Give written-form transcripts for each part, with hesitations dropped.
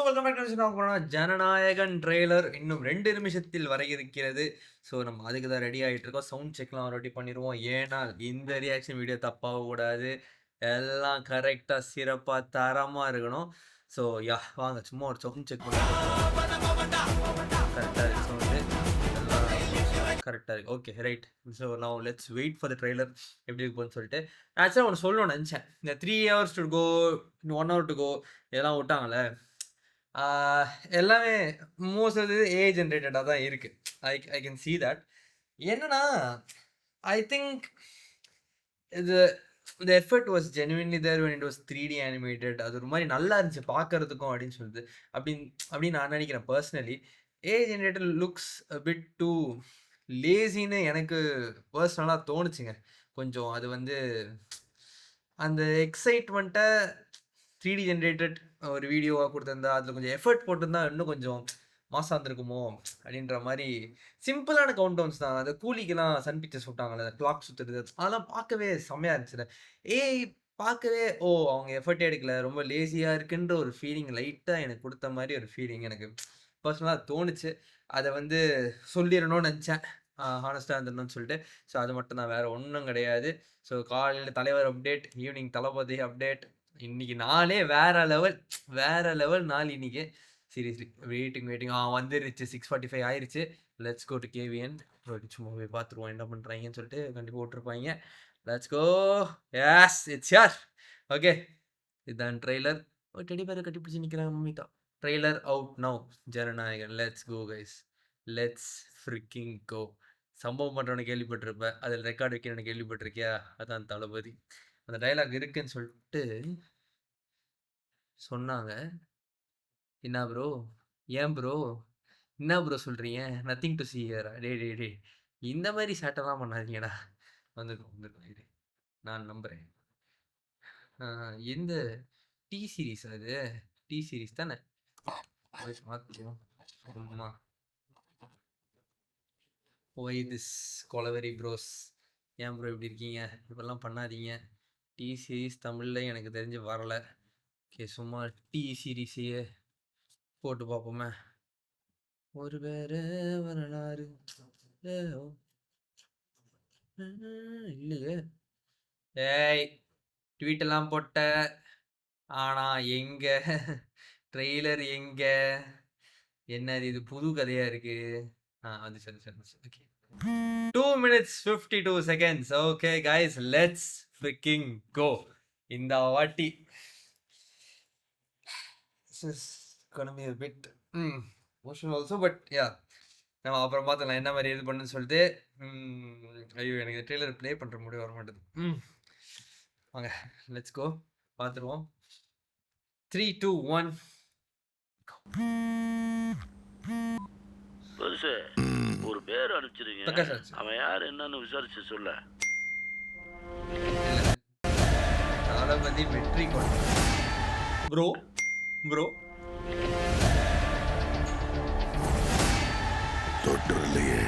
Welcome back to Jananayagan trailer இன்னும் 2 நிமிஷத்தில் வர இருக்கிறது. ஸோ நம்ம அதுக்கு தான் ரெடி ஆகிட்டு இருக்கோம். சவுண்ட் செக்லாம் ரெடி பண்ணிடுவோம். ஏன்னா இந்த ரியாக்ஷன் வீடியோ தப்பாகக்கூடாது. எல்லாம் கரெக்டாக சிறப்பாக தரமாக இருக்கணும். ஸோ யா வாங்க சும்மா ஒரு சவுண்ட் செக் பண்ணி கரெக்டாக இருக்கு சவுண்டு எல்லாம் கரெக்டாக இருக்குது. Okay right. ஸோ நான் let's wait for the trailer எப்படி இருக்குன்னு சொல்லிட்டு ஆக்சுவலாக ஒன்று சொல்லணும்னு நினச்சேன். இந்த 3 hours to go, 1 hour to go இதெல்லாம் விட்டாங்களே எல்லாமே மோஸ்ட் ஆஃப் ஏ ஜென்ரேட்டடாக தான் இருக்குது. I can see that. என்னன்னா ஐ திங்க் இது the effort was genuinely there when it was 3D animated. அது ஒரு மாதிரி நல்லா இருந்துச்சு பார்க்கறதுக்கும் அப்படின்னு சொல்லுது அப்படின்னு நான் நினைக்கிறேன் பர்சனலி. ஏ ஜென்ரேட்டர் லுக்ஸ் பிட் டூ லேசின்னு எனக்கு பர்சனலாக தோணுச்சுங்க. கொஞ்சம் அது வந்து அந்த எக்ஸைட்மெண்ட்டை 3D ஜென்ரேட்டட் ஒரு வீடியோவாக கொடுத்துருந்தா அதில் கொஞ்சம் எஃபர்ட் போட்டிருந்தா இன்னும் கொஞ்சம் மாதம் வந்திருக்குமோ அப்படின்ற மாதிரி சிம்பிளான கவுண்ட் டவுன்ஸ் தான். அந்த கூலிக்கெல்லாம் சன் பிக்சர்ஸ் விட்டாங்கல்ல, கிளாக் சுற்றுறது அதெல்லாம் பார்க்கவே செம்மையாக இருந்துச்சு. பார்க்கவே அவங்க எஃபர்ட்டே எடுக்கல, ரொம்ப லேசியாக இருக்குன்ற ஒரு ஃபீலிங் லைட்டாக எனக்கு கொடுத்த மாதிரி ஒரு ஃபீலிங் எனக்கு பர்சனலாக தோணுச்சு. அதை வந்து சொல்லிடணும்னு நினச்சேன், ஹானஸ்ட்டாக இருந்துடணும்னு சொல்லிட்டு. ஸோ அது மட்டும் தான், வேறு ஒன்றும் கிடையாது. ஸோ காலையில் தலைவர் அப்டேட், ஈவினிங் தளபதி அப்டேட். இன்னைக்கு நாளே வேற லெவல் நாள் இன்னைக்கு. சீரியஸ்லி வெயிட்டிங் வந்துருச்சு. 6:45 ஆயிடுச்சு. Let's go to KVN. சும்மா போய் பார்த்துருவோம் என்ன பண்ணுறாங்கன்னு சொல்லிட்டு. கண்டிப்பாக விட்டுருப்பாங்க. Let's go. எஸ் இட்ஸ் யார். ஓகே இதுதான் ட்ரெய்லர். ஒரு டெடி பேரை கட்டி பிடிச்சி நிற்கிறாங்க மம்மிக்கா. Trailer out now. Jananayagan. Let's go guys, let's freaking go. சம்பவம் பண்ணுறவனை கேள்விப்பட்டிருப்பேன், அதில் ரெக்கார்டு வைக்கிறவனை கேள்விப்பட்டிருக்கியா? அதான் தளபதி. அந்த டைலாக் இருக்குன்னு சொல்லிட்டு சொன்னாங்க. என்ன ப்ரோ, ஏன் ப்ரோ, என்ன ப்ரோ சொல்கிறீங்க? Nothing to see here. டே இந்த மாதிரி சேட்டெல்லாம் பண்ணாதீங்கடா. வந்துருக்கோம் நான் நம்புகிறேன். எந்த டி சீரீஸ் அது? டி சீரீஸ் தானே? பார்த்துருவோம். ஆமா. Why this Kolaveri bros. ஏன் ப்ரோ இப்படி இருக்கீங்க? இப்பெல்லாம் பண்ணாதீங்க. டி சீரீஸ் தமிழில் எனக்கு தெரிஞ்சு வரலை. ஓகே சும்மா டி சீரீஸையே போட்டு பார்ப்போமே. ஒரு வேறு வரலாறு இல்லையே. ட்வீட்டெல்லாம் போட்ட, ஆனால் எங்க ட்ரெய்லர் எங்க? என்னது இது புது கதையாக இருக்குது? அது சரி. Okay 2 minutes 52 seconds. Okay guys, let's freaking go. இந்த வாட்டி gonna be a bit emotional also, but yeah நம்ம அப்புறம் பார்த்துக்கலாம் என்ன மாதிரி இது பண்ணுன்னு சொல்லிட்டு. ஐயோ எனக்கு ட்ரெய்லர் ப்ளே பண்ணுற முடிவு வர மாட்டேது. வாங்க லெட்ஸ் கோ, பார்த்துருவோம். 3, 2, 1. ஒரு பேர் அனுப்பிச்சிருங்க, அவன் யார் என்னன்னு விசாரிச்சு சொல்ல. தளபதி வெற்றி கொண்டு ப்ரோ தொற்றுலையே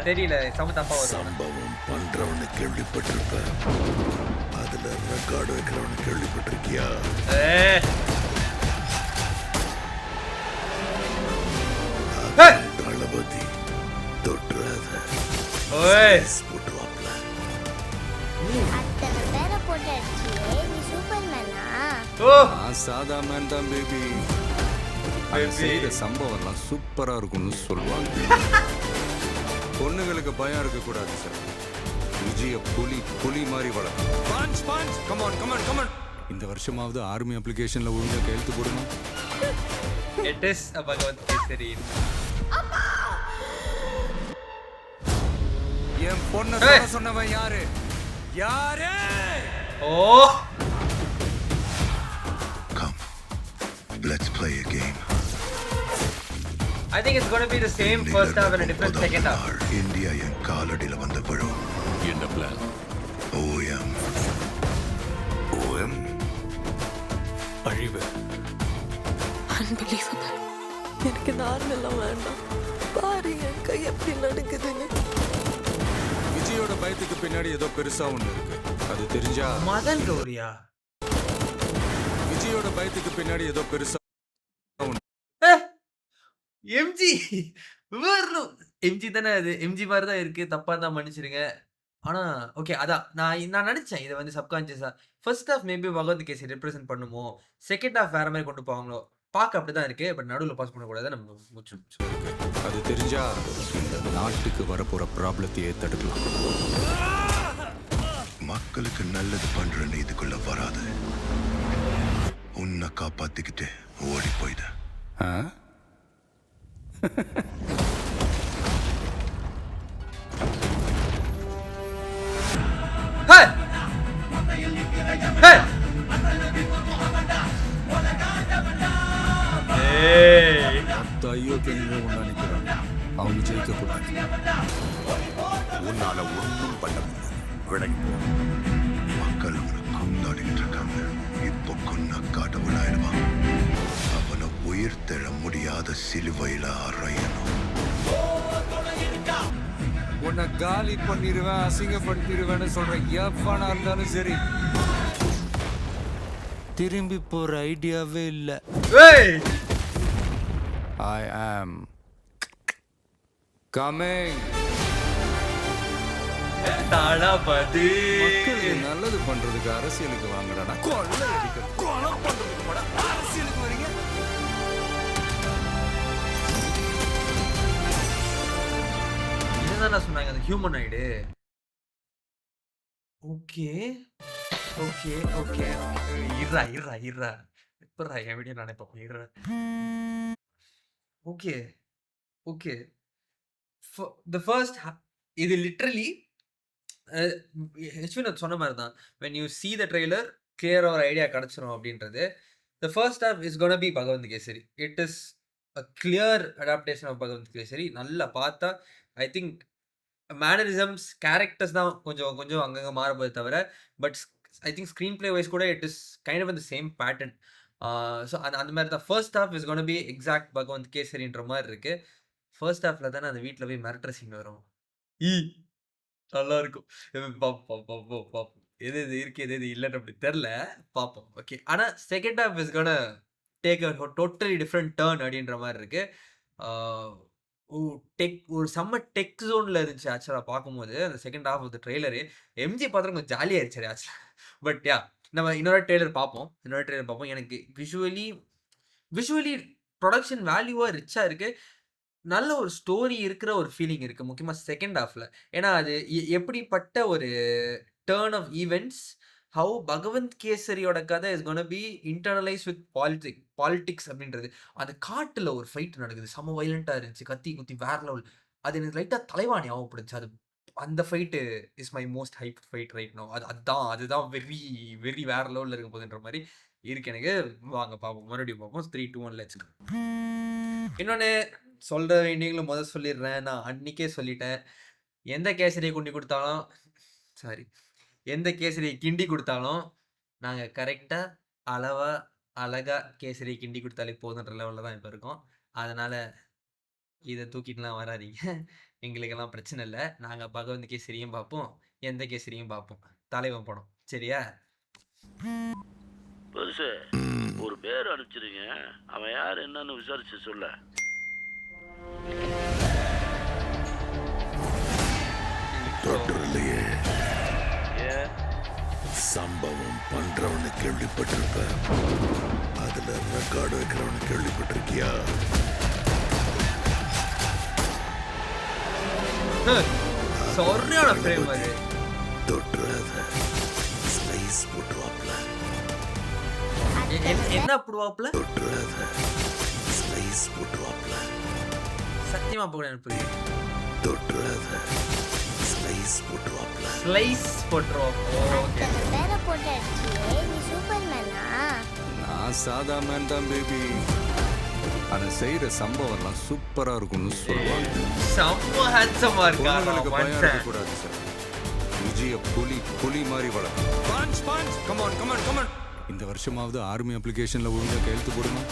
தெரியல. தப்பா சம்பவம் பண்றவனு கேள்விப்பட்டிருப்ப, அதுல ரெக்கார்டு வைக்கிறவனு கேள்விப்பட்டிருக்கியா? தளபதி தொட்டுறாத போட்டுவாப்ல. சாதா மேன் தான் பேபி. சம்பவம்லாம் சூப்பரா இருக்கும்னு சொல்லுவாங்க. பொண்ணுங்களுக்கு பயம் இருக்க கூடாது சார். விஜய புலி மாதிரி வளர்க்கும். இந்த வருஷமாவது ஆர்மி அப்ளிகேஷன்ல ஒழுங்கா கையெழுத்து போடணும். என் பொண்ணை சொன்னவன் யாரு? Let's play a game. I think it's going to be the same first half and a different second half. India என் காலடியில வந்த பழு. என்ன பிளான்? OM அழிவு. Unbelievable. எனக்கு நார்மலா வேண்டாம். பாரு என் கை எப்படி நடக்குதுன்னு. விஜயோட பயத்துக்கு பின்னாடி ஏதோ பெருசா ஒண்ணு இருக்கு. அது தெரிஞ்சா மதன் கௌரியா? விஜயோட பயத்துக்கு பின்னாடி ஏதோ பெருசா எம்ஜி எம்ஜி தானே அது, எம்ஜி மாதிரி தான் இருக்கு, தப்பா தான் மன்னிச்சிருங்க. ஆனா ஓகே, அதான் நான் நினைச்சேன் இதை வந்து சப்கான்சியஸா ஃபர்ஸ்ட் ஹாஃப் மேபி பகவத் கேசி ரெப்ரசென்ட் பண்ணுமோ, செகண்ட் ஹாஃப் வேற மாதிரி கொண்டு போவாங்களோ, பார்க்க அப்படிதான் இருக்கு. பட் நடுவில் பாஸ் பண்ணக்கூடாது, நம்ம முச்சு. அது தெரிஞ்சா இந்த நாட்டுக்கு வரப்போற ப்ராப்ளத்தையே தடுக்கலாம். மக்களுக்கு நல்லது பண்ற இதுக்குள்ள வராது. உன்னை காப்பாத்திக்கிட்டு ஓடி போயிட. ஆ? ஹே! ஹே! ஏய்! மொத்த ஐயோக்கியங்களே ஒண்ணா நிக்கிறாங்க. அவங்க ஜெயிக்க கூடாது. உன்னால ஒன்றும் பண்ண முடியாது. விலகி போ. மக்கள் அவனை கொண்டாடிக்கிட்டு இருக்காங்க. இப்போ கொன்னா கடவுளாயிடுவான். அவனை உயிர் தெழ முடியாத சிலுவையில அறையணும். உன்னை காலி பண்ணிடுவேன், அசிங்கப்படுத்திடுவேன்னு சொல்ற எவனா இருந்தாலும் சரி, திரும்பி போற ஐடியாவே இல்லை. ஏய்! I am coming. தளபதி! மக்களுக்கு நல்லது பண்றதுக்கு அரசியலுக்கு வாங்கடா. கொலை அடிக்கிறது, கொலை பண்றதுக்கு கூட அரசியலுக்கு வரீங்க. என்னதான் சொன்னாங்க அந்த ஹியூமனாய்டு? ஓகே ஓகே ஓகே இருடா இருடா இருடா எப்படா என் வீடியோ நானே பார்ப்பேன் இருடா. ஓகே ஓகே த ஃபர்ஸ்ட் இது லிட்ரலி யஷ்வினோத் சொன்ன மாதிரி தான். when you see the trailer clear ஒரு ஐடியா கிடச்சிரும் அப்படின்றது. the first half is gonna be Bhagwant kesari. it is a clear adaptation of Bhagwant kesari. நல்லா பார்த்தா ஐ திங்க் மேனரிசம்ஸ் கேரக்டர்ஸ் தான் கொஞ்சம் கொஞ்சம் அங்கங்கே மாறப்போது தவிர, but I think screen play wise கூட it is kind of the same pattern. So அந்த மாதிரி தான் first half is gonna be exact Bhagavanth கேசரின்ற மாதிரி இருக்கு. ஃபர்ஸ்ட் ஹாஃப்ல தானே அந்த வீட்டில் போய் மிரட்டுற சீன் வரும். நல்லா இருக்கும். பார்ப்போம் எது எது இருக்கு எது எது இல்லைன்னு அப்படி தெரில, பார்ப்போம். ஓகே, ஆனால் second half is gonna take a totally different turn அப்படின்ற மாதிரி இருக்கு. ஒரு செம்ம டெக் ஜோனில் இருந்துச்சு ஆக்சுவலாக பார்க்கும்போது. அந்த second half of the trailer எம்ஜி பார்த்தா கொஞ்சம் ஜாலியாக இருந்துச்சு ஆக்சுவலாக. பட் யா, நம்ம இன்னொரு ட்ரெய்லர் பார்ப்போம். எனக்கு விஷுவலி ப்ரொடக்ஷன் வேல்யூவாக ரிச்சாக இருக்குது. நல்ல ஒரு ஸ்டோரி இருக்கிற ஒரு ஃபீலிங் இருக்குது, முக்கியமாக செகண்ட் ஹாஃபில். ஏன்னா அது எப்படிப்பட்ட ஒரு turn of events, how Bhagavanth கேசரியோட கதை is gonna be internalise with politics அப்படின்றது. அந்த காட்டில் ஒரு ஃபைட் நடக்குது, செம்ம வைலண்ட்டாக இருந்துச்சு, கத்தி குத்தி வேற லெவல். அது எனக்கு லைட்டாக தலைவாணி ஞாபகப்படுச்சு. அது அந்த fight is my most hype fight right no. அதுதான் வெரி வெரி வேற லெவலில் இருக்க போகுதுன்ற மாதிரி இருக்கு எனக்கு. வாங்க பார்ப்போம், மறுபடியும் பார்ப்போம். 3, 2, 1 லெட்ஸ் கோ. இன்னொன்று சொல்கிற வேண்டியங்களும் முதல் சொல்லிடுறேன். நான் அன்றைக்கே சொல்லிட்டேன், எந்த கேசரியை குண்டி கொடுத்தாலும் எந்த கேசரியை கிண்டி கொடுத்தாலும் நாங்கள் கரெக்டாக அளவாக அழகாக கேசரி கிண்டி கொடுத்தாலே போதுன்ற லெவலில் தான் இப்போ இருக்கோம். அதனால் இதை தூக்கிட்டுலாம் வராதீங்க, எங்களுக்கெல்லாம் பிரச்சனை இல்லை. நாங்கள் பகவந்த் கேசரியும் பார்ப்போம், எந்த கேசரியும் பார்ப்போம். தலைவன் படம் சரியா? பெருசு ஒரு பேர் அனுப்பிச்சிருங்க, அவன் யார் என்னன்னு விசாரிச்சு சொல்ல. டாக்டர் இல்லையே, ஏன் சம்பவம் பண்றவனு கேள்விப்பட்டிருப்ப, அதுல ரெக்கார்டு வைக்கிறவனு கேள்விப்பட்டிருக்கியா? சரியான ஃப்ரேம் அது. தொட்டுறாத, ஸ்லைஸ் போட்டுவாப்ல. என்ன போடுவாப்ல? தொட்டுறாத, ஸ்லைஸ் போட்டுவாப்ல. சத்தியமா போட எனக்கு தொட்டுறாத, ஸ்லைஸ் போட்டுவாப்ல. ஸ்லைஸ் போட்டுருவோம். வேற போட்டு அடிச்சியே, நீ சூப்பர்மேனா? நான் சாதா மேன் தான் பேபி. ஆனால் செய்கிற சம்பவம்லாம் சூப்பராக இருக்கும்னு சொல்லுவாங்க. செம்ம ஹேண்ட்ஸமா இருக்கா பொண்ணுங்களுக்கு பயம் இருக்கக்கூடாது சார். விஜய புலி மாதிரி வளர்க்கும். Punch punch come on come on come on. இந்த வருஷமாவது ஆர்மி அப்ளிகேஷனில் ஒழுங்காக கையெழுத்து போடுமா?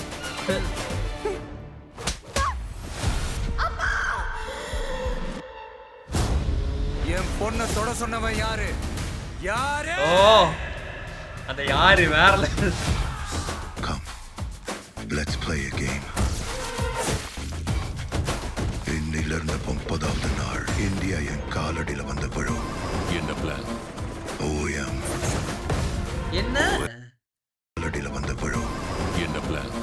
என் பொண்ணை தொட சொன்னவன் யாரு? ஓ, அந்த யாரு வேற level. Come, let's play a game. உயிரிழந்த 30வது நாள் இந்தியா என் காலடியில வந்து விழும். என்ன பிளான்? ஓஎம் என்ன காலடியில வந்து விழும். என்ன பிளான்?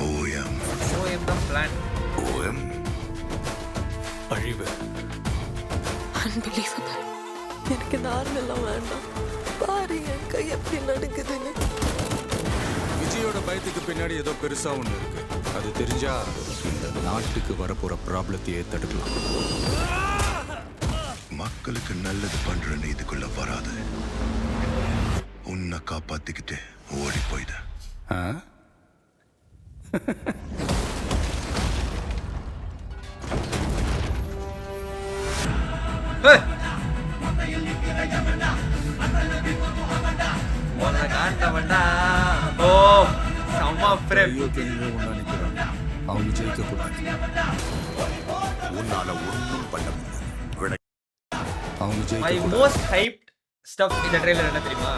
ஓஎம் ஓஎம் தான் பிளான். ஓஎம் அழிவு. அன்பிலீவபிள். எனக்கு இந்த ஆர்மெல்லாம் வேண்டாம். பாரு என் கை எப்படி நடுக்குதுன்னு. விஜயோட பயத்துக்கு பின்னாடி ஏதோ பெருசா ஒண்ணு இருக்கு. அது தெரிஞ்சா இந்த நாட்டுக்கு வரப்போற ப்ராப்ளத்தையே தடுக்கலாம். மக்களுக்கு நல்லது பண்ற இதுக்குள்ள வராது. உன்னை காப்பாத்திக்கிட்டு ஓடி போயிட. ஆ? உன்னை காண்டவன்டா. ஓ செம்ம ஃப்ரேம். ஐயோக்கியங்களே ஒண்ணா நிக்கிறாங்க. அவங்க ஜெயிக்க கூடாது. உன்னால ஒன்றும் பண்ண முடியாது. அவங்க மை ஜெயிக்க கூடாது. மோஸ்ட் ஹைப்ட் ஸ்டஃப் இந்த ட்ரெய்லர் என்ன தெரியுமா?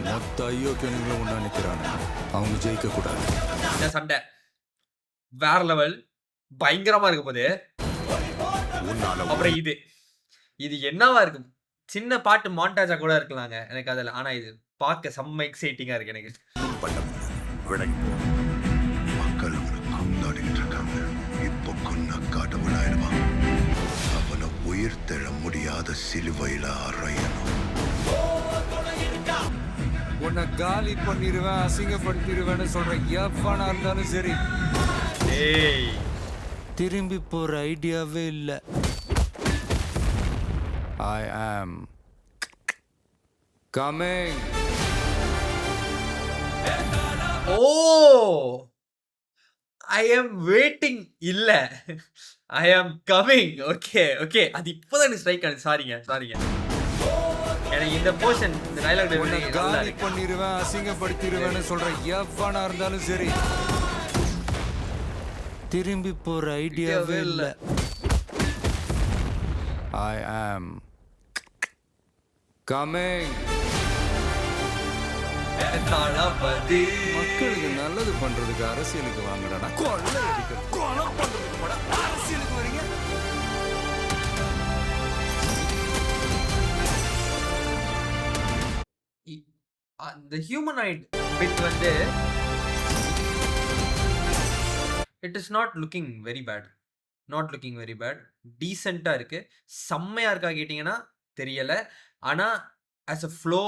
மொத்த ஐயோக்கியங்களே ஒண்ணா நிக்கிறாங்க. அவங்க ஜெயிக்க கூடாது. இந்த சண்டை வேற லெவல், பயங்கரமா இருக்க போது. உன்னால அப்புறம் இது என்னவா இருக்கும்? சின்ன பாட்டு மாண்டாஜா கூட இருக்கலாங்க எனக்கு அதில். ஆனா இது பார்க்க செம்ம எக்ஸைட்டிங்கா இருக்கு எனக்கு. ஒன்றும் பண்ண முடியாது. விலகி போ. மக்கள் அவனை கொண்டாடிக்கிட்டு இருக்காங்க. இப்போ கொன்ன கடவுளாயிடுவான். அவனை உயிர் தெழ முடியாத சிலுவையில அறையணும். உன்னை காலி பண்ணிடுவேன், அசிங்கப்படுத்திடுவேன்னு சொல்ற எவனா இருந்தாலும் சரி, ஏய் திரும்பி போற ஐடியாவே இல்லை. ஐ ஆம் கமிங். ஓ ஐ ஆம் வெயிட்டிங். இல்ல ஐ ஆம் கமிங். ஓகே ஓகே, அது இப்போதான் ஸ்ட்ரைக் ஆனது. சாரிங்க எனக்கு இந்த போர்ஷன், இந்த டைலாக் உன்னை நல்லா காலி இருக்கு. பண்ணிடுவேன், அசிங்கப்படுத்திடுவேன்னு சொல்ற எவனா இருந்தாலும் சரி, திரும்பி போற ஐடியாவே இல்லை. ஐ ஆம் கமிங். தளபதி மக்களுக்கு நல்லது பண்றதுக்கு அரசியலுக்கு வாங்கடா. கொலை அடிக்கிறது, கொலை பண்றதுக்கு கூட அரசியலுக்கு வரீங்க. அந்த ஹியூமனாய்ட் பிட் வந்து it is not looking very bad. டீசெண்டாக இருக்கு. செம்மையா இருக்கா கேட்டிங்கன்னா தெரியல. ஆனா ஆஸ் அ ஃப்ளோ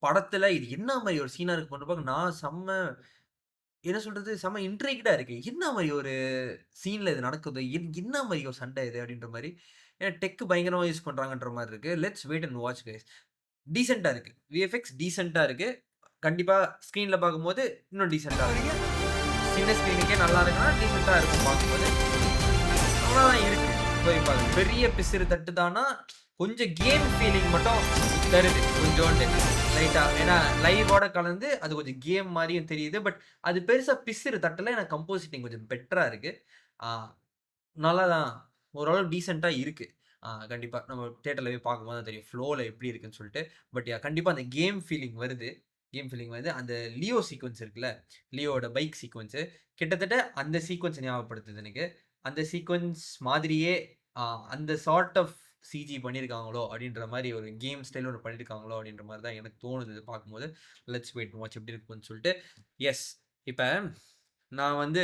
படத்துல இது என்ன மாதிரி ஒரு சீனா இருக்கு பண்ணுறப்ப நான் என்ன சொல்றது, செம்ம இன்ட்ரிக்டா இருக்கு. என்ன மாதிரி ஒரு சீன்ல இது நடக்குது, என்ன மாதிரி ஒரு சண்டை இது அப்படின்ற மாதிரி. ஏன்னா டெக் பயங்கரமா யூஸ் பண்றாங்கன்ற மாதிரி இருக்கு. Let's wait and watch guys. டீசெண்டா இருக்கு, விஎஃப்எக்ஸ் டீசெண்டா இருக்கு. கண்டிப்பா ஸ்க்ரீன்ல பார்க்கும்போது இன்னும் டீசெண்டா இருக்கு. சின்ன ஸ்க்ரீனுக்கே நல்லா இருக்குன்னா டீசெண்டா இருக்கும் பார்க்கும்போது. அவ்வளோதான் இருக்கு. போய் பாருங்க. பெரிய பிசிறு தட்டு தானா, கொஞ்சம் கேம் ஃபீலிங் மட்டும் தருது கொஞ்சோண்டு லைட்டா. ஏன்னா லைவோட கலந்து அது கொஞ்சம் கேம் மாதிரியும் தெரியுது. பட் அது பெருசா பிசிறு தட்டல. எனக்கு கம்போசிட்டிங் கொஞ்சம் பெட்டரா இருக்கு. நல்லா தான், ஓரளவு டீசெண்டா இருக்கு. கண்டிப்பா நம்ம தியேட்டர்ல போய் பார்க்கும்போது தான் தெரியும் ஃப்ளோல எப்படி இருக்குன்னு சொல்லிட்டு. பட் கண்டிப்பா அந்த கேம் ஃபீலிங் வருது. அந்த லியோ சீக்வன்ஸ் இருக்குல்ல, லியோட பைக் சீக்வன்ஸு கிட்டத்தட்ட அந்த சீக்வன்ஸ் ஞாபகப்படுத்துது எனக்கு. அந்த சீக்வன்ஸ் மாதிரியே அந்த சார்ட் ஆஃப் சிஜி பண்ணியிருக்காங்களோ அப்படின்ற மாதிரி, ஒரு கேம் ஸ்டைல் ஒன்று பண்ணியிருக்காங்களோ அப்படின்ற மாதிரி தான் எனக்கு தோணுது பார்க்கும்போது. லெட்ஸ் வெயிட் வாட்ச் எப்படி இருக்குன்னு சொல்லிட்டு. எஸ், இப்போ நான் வந்து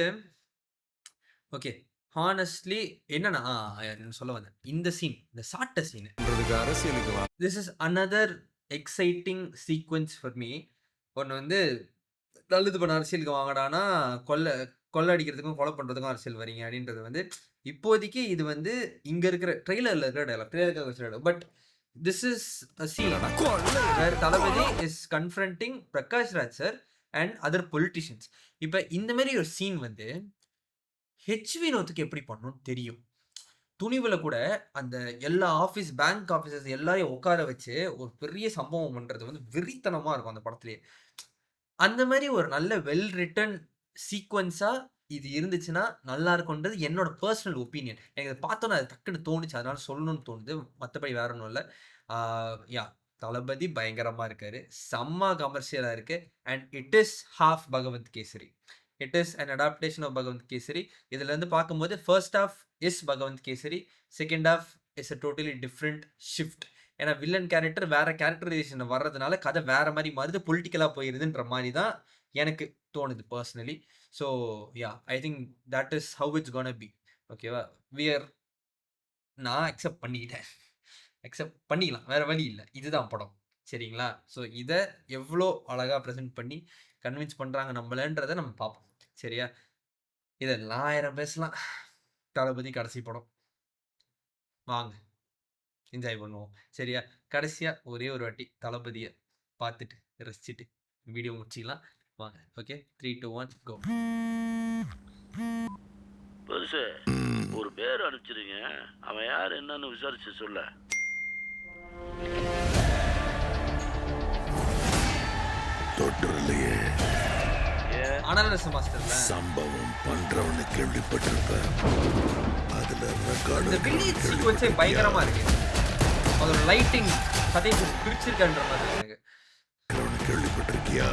ஓகே ஹானஸ்ட்லி என்னன்னா சொல்ல வந்தேன், இந்த சீன், இந்த சாட்ட சீன் அரசியலுக்கு வாங்க. This is another exciting sequence for me. ஒன்று வந்து நல்லது பண்ண அரசியலுக்கு வாங்கடானா கொள்ளை அடிக்கிறதுக்கும் கொலை பண்ணுறதுக்கும் அரசியல் வரீங்க அப்படின்றது வந்து இப்போதைக்கு இது வந்து இங்கே இருக்கிற ட்ரெய்லரில் இருக்கிற dialogue. But this is a scene where Thalapathy is confronting Prakash Raj sir and other politicians. இப்போ இந்த மாதிரி ஒரு சீன் வந்து ஹெச் வினோத்துக்கு எப்படி பண்ணணும்னு தெரியும். துணிவில் கூட அந்த எல்லா பேங்க் ஆஃபீஸர்ஸ் எல்லாரையும் உட்கார வச்சு ஒரு பெரிய சம்பவம் பண்ணுறது வந்து வெறித்தனமாக இருக்கும் அந்த படத்துலேயே. அந்த மாதிரி ஒரு நல்ல வெல் ரிட்டன் சீக்வன்ஸாக இது இருந்துச்சுன்னா நல்லா இருக்கும்ன்றது என்னோட பர்சனல் ஒப்பீனியன். எனக்கு அதை பார்த்தோன்னா அது டக்குன்னு தோணுச்சு, அதனால சொல்லணும்னு தோணுது. மற்றபடி வேற ஒன்றும் இல்லை. யா, தளபதி பயங்கரமாக இருக்காரு, செம்ம கமர்ஷியலாக இருக்குது. And it is half Bhagavanth Kesari. It is an adaptation of Bhagavanth Kesari. இதுலேருந்து பார்க்கும்போது first half is Bhagavanth Kesari, second half is a totally different shift. ஏன்னா வில்லன் கேரக்டர் வேற கேரக்டரைசேஷன் வர்றதுனால கதை வேற மாதிரி மாறுது, பொலிட்டிக்கலாக போயிருதுன்ற மாதிரி தான் எனக்கு தோணுது personally. So yeah, I think that is how it's gonna be. ஓகேவா, நான் அக்செப்ட் பண்ணிக்கலாம், வேற வழி இல்லை, இதுதான் படம். சரிங்களா? ஸோ இதை எவ்வளோ அழகாக ப்ரெசென்ட் பண்ணி கன்வின்ஸ் பண்ணுறாங்க நம்மளன்றதை நம்ம பார்ப்போம். சரியா? இதெல்லாம் 1000 பேசலாம். தளபதி கடைசி படம், வாங்க என்ஜாய் பண்ணுவோம். சரியா? கடைசியாக ஒரே ஒரு வாட்டி தளபதியை பார்த்துட்டு ரசிச்சுட்டு வீடியோ முடிச்சிக்கலாம். வாங்க. ஓகே, 3, 2, 1 கோ. பெருசு ஒரு பேர் அனுப்பிச்சிருங்க, அவன் யார் என்னன்னு விசாரிச்சு சொல்ல. தொட்டுலையே அனலஸ் மாஸ்டர்ல சம்பவம் பண்றவனு கேள்விப்பட்டிருப்பேன். அதுல இந்த வில்லேஜ் சீக்வன்ஸே பயங்கரமா இருக்கு. அதோட லைட்டிங் கதையை பிரிச்சிருக்கன்ற மாதிரி எனக்கு. கேள்விப்பட்டிருக்கியா?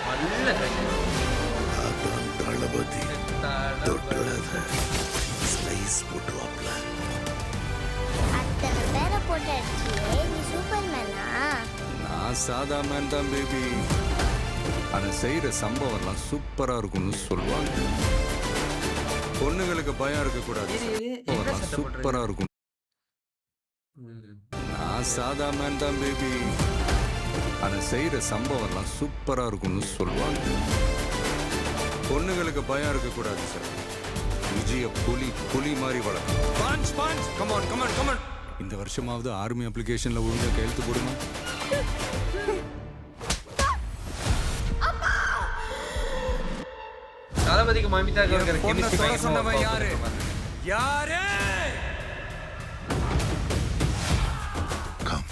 நல்ல அதான் தளபதி தொட்டுறத ஸ்லைஸ் போட்டுவாப்ல. அத்தனை பேரை போட்டு அடிச்சியே, நீ சூப்பர்மேனா? நான் சாதா மேன் தான் பேபி. அதை செய்கிற சம்பவம்லாம் சூப்பராக இருக்கும்னு சொல்லுவாங்க. பொண்ணுங்களுக்கு பயம் இருக்கக்கூடாது, சூப்பராக இருக்கும். நான் சாதா மேன் தான் பேபி. அதை செய்கிற சம்பவம்லாம் சூப்பராக இருக்கும்னு சொல்லுவாங்க. பொண்ணுங்களுக்கு பயம் இருக்கக்கூடாது சார். விஜய புலி மாதிரி வளர்க்கும். Panch Panch, come on come on come on. இந்த வருஷமாவது ஆர்மி அப்ளிகேஷனில் ஒழுங்காக கையெழுத்து போடுமா? தளபதிக்கு மமிதாக்கு இருக்கிற கெமிஸ்ட்ரி சொன்னவன் யாரு? யாரு? Come,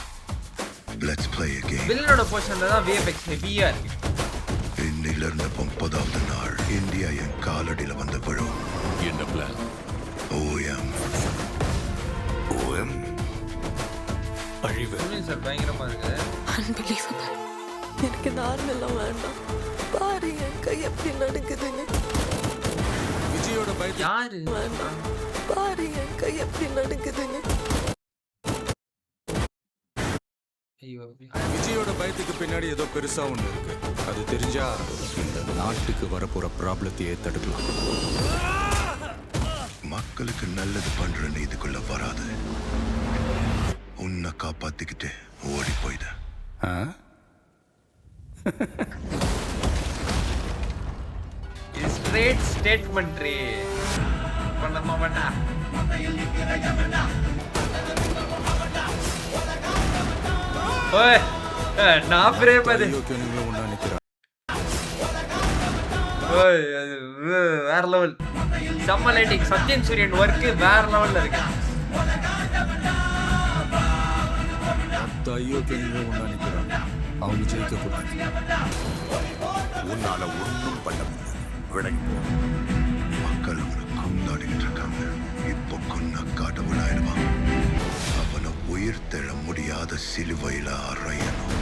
let's play a game. வில்லனோட பொசிஷன்ல தான் விஎஃப்எக்ஸ் ஹெவியா இருக்கு. இன்னிலிருந்து 30வது நாள் இந்தியா என் காலடியில வந்து விழும். என்ன பிளான்? ஓஎம் ஓஎம் அழிவு. சார் பயங்கரமா இருக்கு. அன்பிலீவபிள். எனக்கு இந்த ஆர்மி எல்லாம் வேண்டாம். பாரு என் கை எப்படி நடுக்குதுன்னு. விஜயோட பயத்தை யாரு? வேண்டாம். பாரு என் கை எப்படி நடுக்குதுன்னு. ஐயோ, விஜயோட பயத்துக்கு பின்னாடி ஏதோ பெருசா ஒண்ணு இருக்கு. அது தெரிஞ்சா இந்த நாட்டுக்கு வரப்போற ப்ராப்ளத்தையே தடுக்கலாம். மக்களுக்கு நல்லது பண்ற நீதிக்குள்ள வராது. உன்னை காப்பாத்திக்கிட்டு ஓடி போயிட. இது ஸ்ட்ரெயிட் ஸ்டேட்மெண்ட் ரே. பண்ணமா வேண்டா. ஓய், நான் பிரேம் அது. ஒண்ணா நிக்கிறா. ஓய், அது வேற லெவல். செம்ம லைட்டிங். சத்யன் சூரியன் ஒர்க்கு வேற லெவல்ல இருக்கு. ஐயோக்கியனுங்க ஒண்ணா நிக்கிறாங்க. அவங்க ஜெயிக்க கூடாது. உன்னால ஒன்றும் பண்ண முடியாது. விடைக்கு போ. மக்கள் அவனை கொண்டாடிக்கிட்டு இருக்காங்க. இப்போ கொன்ன கடவுளாயிடுவான். அவனை உயிர் தெழ முடியாத சிலுவையில அறையணும்.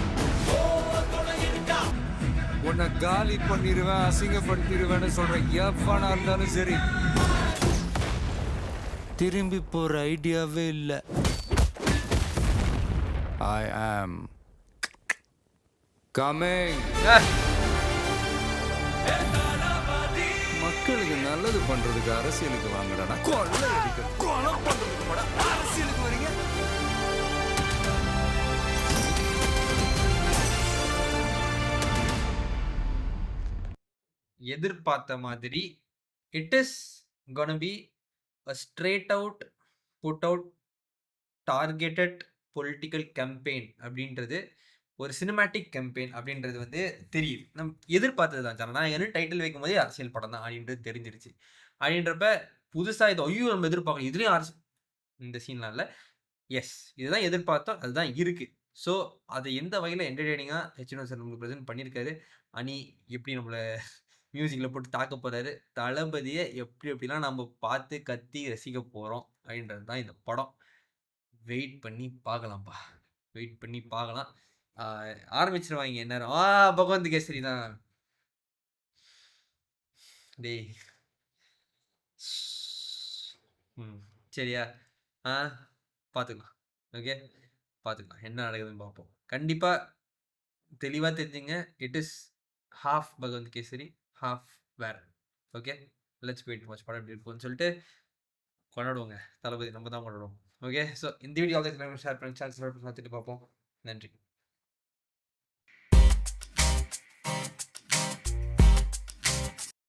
உன்னை காலி பண்ணிடுவேன், அசிங்கப்படுத்திடுவேன்னு சொல்ற எவனா இருந்தாலும் சரி, திரும்பி போற ஐடியாவே இல்லை. I am coming. மக்களுக்கு நல்லது பண்றதுக்கு அரசியலுக்கு வாங்கடா. கொலை பண்றதுக்கு அரசியலுக்கு வரீங்க. எதிர்பார்த்த மாதிரி it is gonna be a straight out put out targeted political campaign அப்படின்றது, ஒரு சினிமேட்டிக் கேம்பெயின் அப்படின்றது வந்து தெரியுது. எதிர்பார்த்தது தான். நான் என்ன டைட்டில் வைக்கும் போதே அரசியல் படம் தான் அப்படின்றது தெரிஞ்சிருச்சு. அப்படின்றப்ப புதுசாக இது ஐயோ நம்ம எதிர்பார்க்கணும், இதுலேயும் அரசியல் இந்த சீன்லாம் இல்லை. எஸ், இதுதான் எதிர்பார்த்தோம், அதுதான் இருக்குது. ஸோ அதை எந்த வகையில் என்டர்டெய்னிங்காக ஹெச்என்ஓ சார் நம்மளுக்கு ப்ரெசென்ட் பண்ணியிருக்காரு. அனி எப்படி நம்மளை மியூசிக்கில் போட்டு தாக்க போகிறாரு, தளபதியை எப்படிலாம் நம்ம பார்த்து கத்தி ரசிக்க போகிறோம் அப்படின்றது தான் இந்த படம். வெயிட் பண்ணி பார்க்கலாம்ப்பா, வெயிட் பண்ணி பார்க்கலாம். ஆரம்பிச்சிருவாங்க எந்நேரம். பகவந்த் கேசரி தான். டேய். சரியா? பார்த்துக்கலாம். ஓகே. பார்த்துக்கலாம். என்ன நடக்குதுன்னு பார்ப்போம். கண்டிப்பா தெளிவா தெரிஞ்சுங்க. It is half Bhagavanth kesari, half வேற. ஓகே. லெட்ஸ் வெயிட் வாட்ச் படம் எப்படி இருக்கும்னு சொல்லிட்டு கொண்டாடுவோங்க. தளபதி நம்ம தான் கொண்டாடுவோம். ஓகே. ஸோ இந்த வீடியோ ஷேர் பண்ணி சேனல் சப்ஸ்கிரைப் பார்த்துட்டு பார்ப்போம். நன்றி.